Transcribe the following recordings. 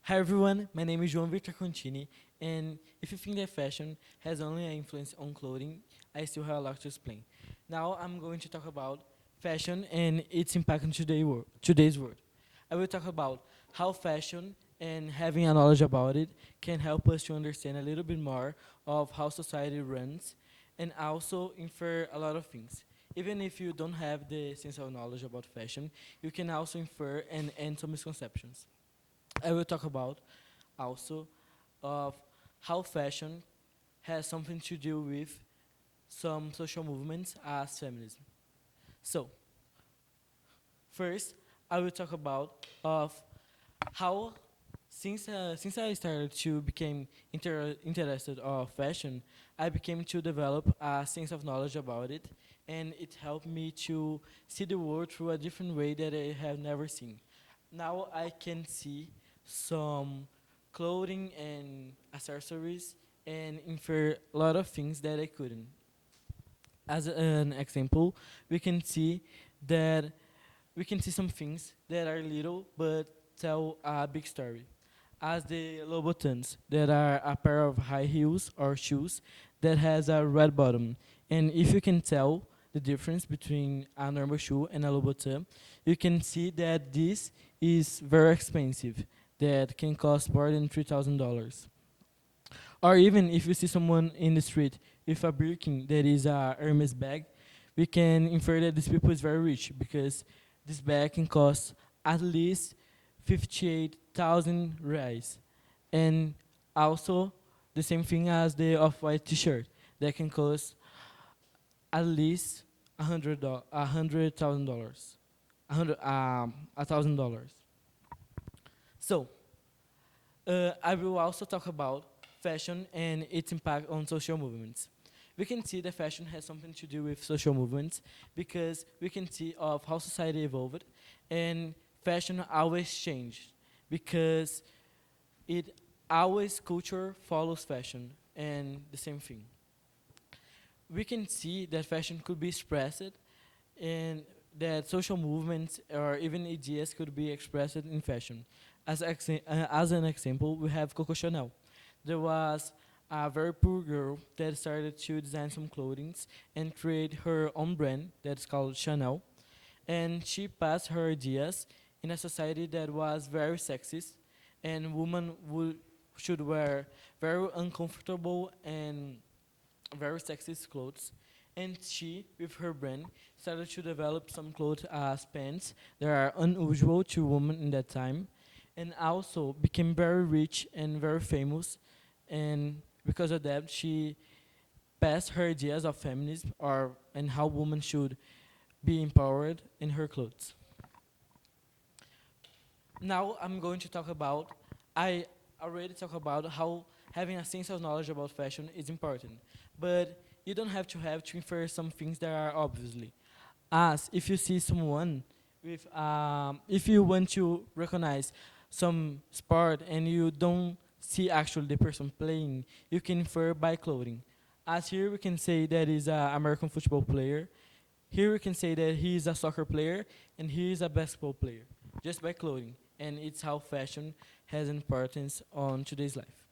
Hi everyone, my name is João Victor Contini, and if you think that fashion has only an influence on clothing, I still have a lot to explain. Now I'm going to talk about fashion and its impact on today's world. I will talk about how fashion and having a knowledge about it can help us to understand a little bit more of how society runs and also infer a lot of things. Even if you don't have the sense of knowledge about fashion, you can also infer and end some misconceptions. I will talk about also of how fashion has something to do with some social movements as feminism. So, first, I will talk about of how since I started to become interested of fashion, I became to develop a sense of knowledge about it, and it helped me to see the world through a different way that I have never seen. Now I can see some clothing and accessories and infer a lot of things that I couldn't. As an example, we can see that we can see some things that are little but tell a big story. As the Louboutins, that are a pair of high heels or shoes that has a red bottom. And if you can tell the difference between a normal shoe and a Louboutin, you can see that this is very expensive, that can cost more than $3,000. Or even if you see someone in the street with a Birkin that is a Hermes bag, we can infer that this people is very rich because this bag can cost at least 58,000 reais. And also the same thing as the off-white T-shirt that can cost at least $100,000, $1,000. So I will also talk about fashion and its impact on social movements. We can see that fashion has something to do with social movements because we can see of how society evolved and fashion always changed because it always culture follows fashion and the same thing. We can see that fashion could be expressed and that social movements or even ideas could be expressed in fashion. As an example, we have Coco Chanel. There was a very poor girl that started to design some clothing and create her own brand that's called Chanel. And she passed her ideas in a society that was very sexist and should wear very uncomfortable and very sexist clothes. And she, with her brand, started to develop some clothes as pants that are unusual to women in that time, and also became very rich and very famous. And because of that, she passed her ideas of feminism or and how women should be empowered in her clothes. Now I'm going to talk about, I already talked about how having a sense of knowledge about fashion is important, but you don't have to infer some things that are obviously. As if you see someone with, if you want to recognize some sport and you don't see actually the person playing, you can infer by clothing. As here we can say that is an American football player. Here we can say that he is a soccer player and he is a basketball player, just by clothing. And it's how fashion has importance on today's life.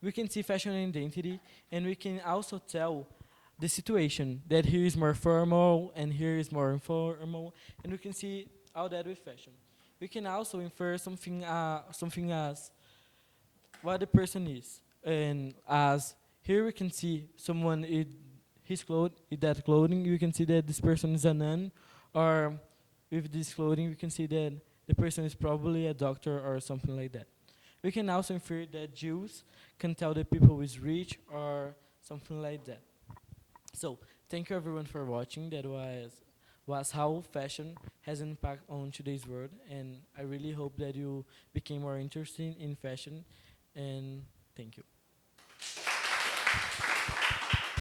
We can see fashion identity, and we can also tell the situation that here is more formal and here is more informal, and we can see all that with fashion. We can also infer something as what the person is, and as here we can see someone in that clothing, you can see that this person is a nun, or with this clothing, we can see that the person is probably a doctor or something like that. We can also infer that Jews can tell that people is rich or something like that. So thank you everyone for watching. That was how fashion has an impact on today's world, and I really hope that you became more interested in fashion. And thank you.